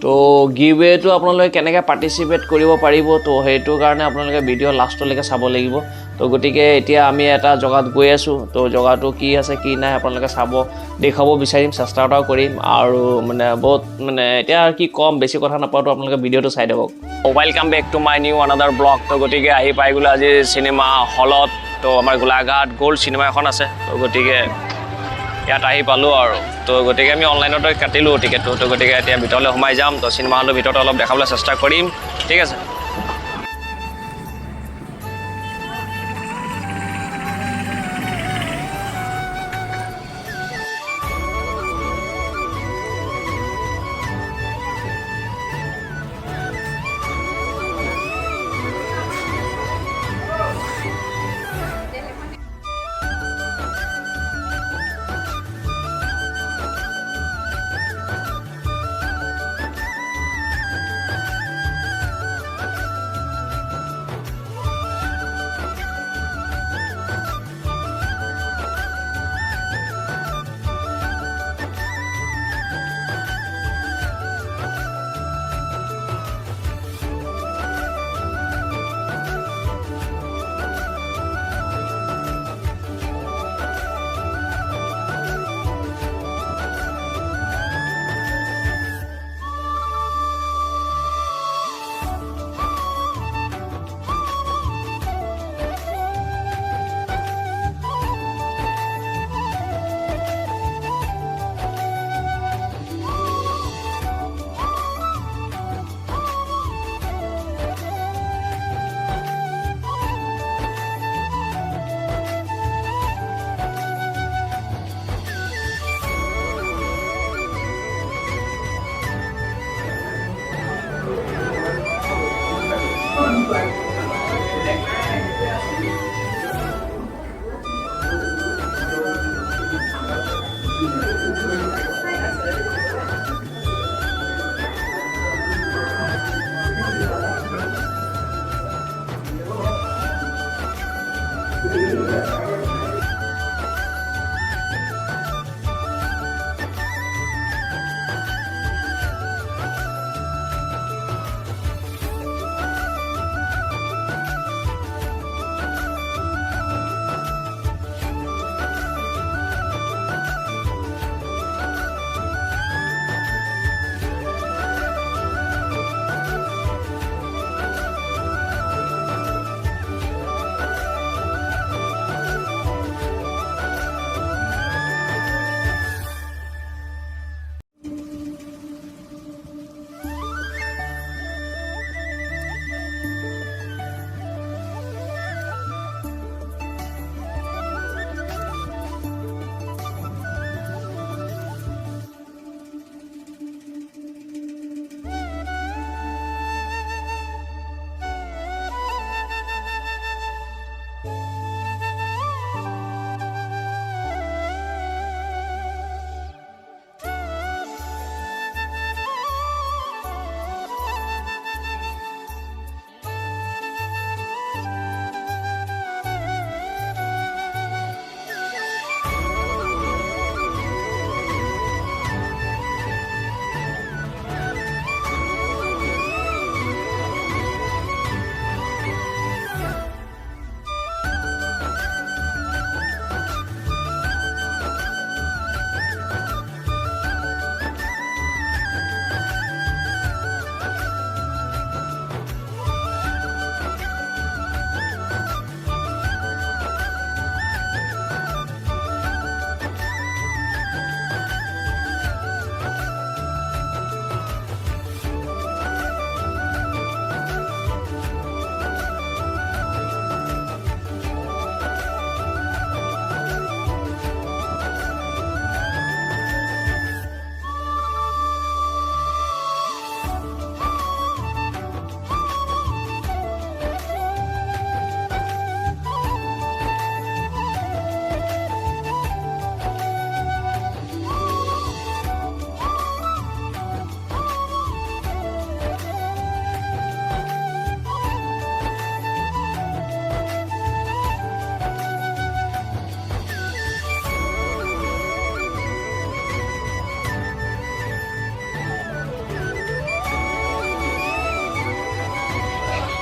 তো গিভৱেটো আপোনালোকে কেনেকৈ পাৰ্টিচিপেট কৰিব পাৰিব তো সেইটো কাৰণে আপোনালোকে ভিডিঅ' লাষ্টলৈকে চাব লাগিব তো গতিকে এতিয়া আমি এটা জগাত গৈ আছোঁ তো জগাটো কি আছে কি নাই আপোনালোকে চাব দেখাব বিচাৰিম চেষ্টা এটাও কৰিম আৰু মানে বহুত মানে এতিয়া কি কম বেছি কথা নাপাওঁতো আপোনালোকে ভিডিঅ'টো চাই দেৱক welcome back to my new another blog তো গতিকে আহি পাই গ'লো আজি চিনেমা হলত তো আমাৰ গোলাঘাট গ'ল্ড চিনেমা এখন আছে তো গতিকে ইয়াত আহি পালোঁ আৰু তো গতিকে আমি অনলাইনতে কাটিলোঁ টিকেটটো তো গতিকে এতিয়া ভিতৰলৈ সোমাই যাম তো চিনেমা হলৰ ভিতৰত অলপ দেখাবলৈ চেষ্টা কৰিম ঠিক আছে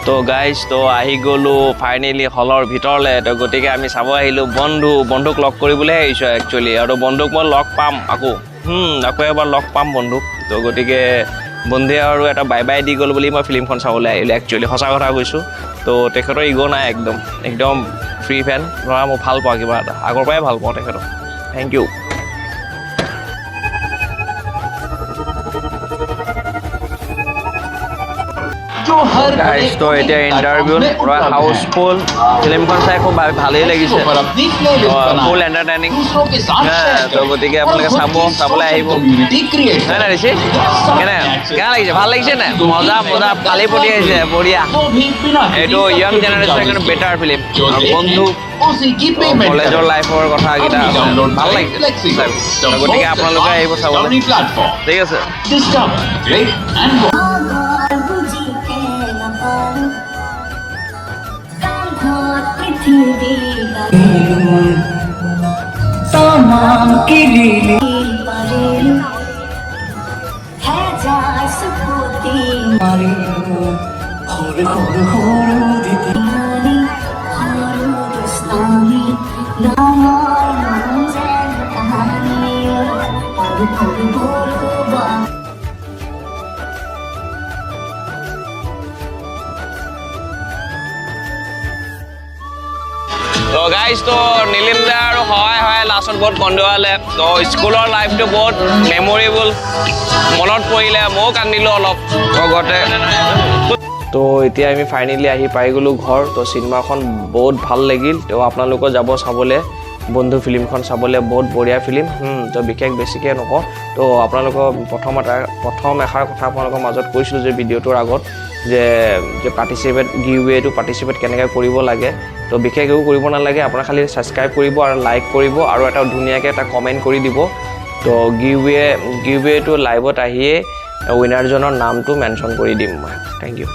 তো গাইজ তো আহি গ'লো ফাইনেলি হলৰ ভিতৰলৈ তো গতিকে আমি চাব আহিলোঁ বন্ধুক লগ কৰিবলৈ আহিছোঁ একচুৱেলি আৰু বন্ধুক মই লগ পাম আকৌ এবাৰ লগ পাম বন্ধুক তো গতিকে বন্ধুৱে আৰু এটা বাই বাই দি গ'ল বুলি মই ফিল্মখন চাবলৈ আহিলোঁ একচুৱেলি সঁচা কথা কৈছোঁ তো তেখেতৰ ইগ' নাই একদম ফ্ৰী ফেন ধৰা মই ভাল পাওঁ কিবা এটা আগৰ পৰাই ভাল পাওঁ তেখেতক থেংক ইউ গাইজ তো এতিয়া ইণ্টাৰভিউ পুৰা হাউচফুল ফিল্মখন চাই খুব ভালেই লাগিছে ফুল এণ্টাৰটেইনিং তো গতিকে আপোনালোকে চাবলৈ আহিব নাই নাই ঋষি কেনে লাগিছে ভাল লাগিছে নে মজা ভালেই পঠিয়াইছে বঢ়িয়া এইটো য়ং জেনেৰেশ্যনৰ কাৰণে বেটাৰ ফিল্ম বন্ধু কলেজৰ লাইফৰ কথাকেইটা ভাল লাগিছে গতিকে আপোনালোকে আহিব চাবলৈ ঠিক আছে तमाम की लीली है जा सुकूती मारी होर होर होर दीदी होर दोस्तानी नाम जैन कहानी होर होर होर তো গাইজ তো নীলিম দা আৰু হয় লাষ্টত বহুত কন্দুৱালে তো স্কুলৰ লাইফটো বহুত মেমৰেবল মনত পৰিলে ময়ো কান্দিলোঁ অলপ লগতে তো এতিয়া আমি ফাইনেলি আহি পাই গ'লোঁ ঘৰ তো চিনেমাখন বহুত ভাল লাগিল তো আপোনালোকৰ যাব চাবলৈ বন্ধু ফিল্মখন চাবলৈ বহুত বঢ়িয়া ফিল্ম তো বিশেষ বেছিকৈ নকওঁ তো আপোনালোকৰ প্ৰথম এষাৰ কথা আপোনালোকৰ মাজত কৈছিলোঁ যে ভিডিঅ'টোৰ আগত যে গিভৱেটো পাৰ্টিচিপেট কেনেকৈ কৰিব লাগে তো বিশেষ একো কৰিব নালাগে আপোনাৰ খালি ছাবস্ক্ৰাইব কৰিব আৰু লাইক কৰিব আৰু এটা ধুনীয়াকৈ এটা কমেণ্ট কৰি দিব তো গিভৱেটো লাইভত আহিয়ে উইনাৰজনৰ নামটো মেনশ্যন কৰি দিম মই থেংক ইউ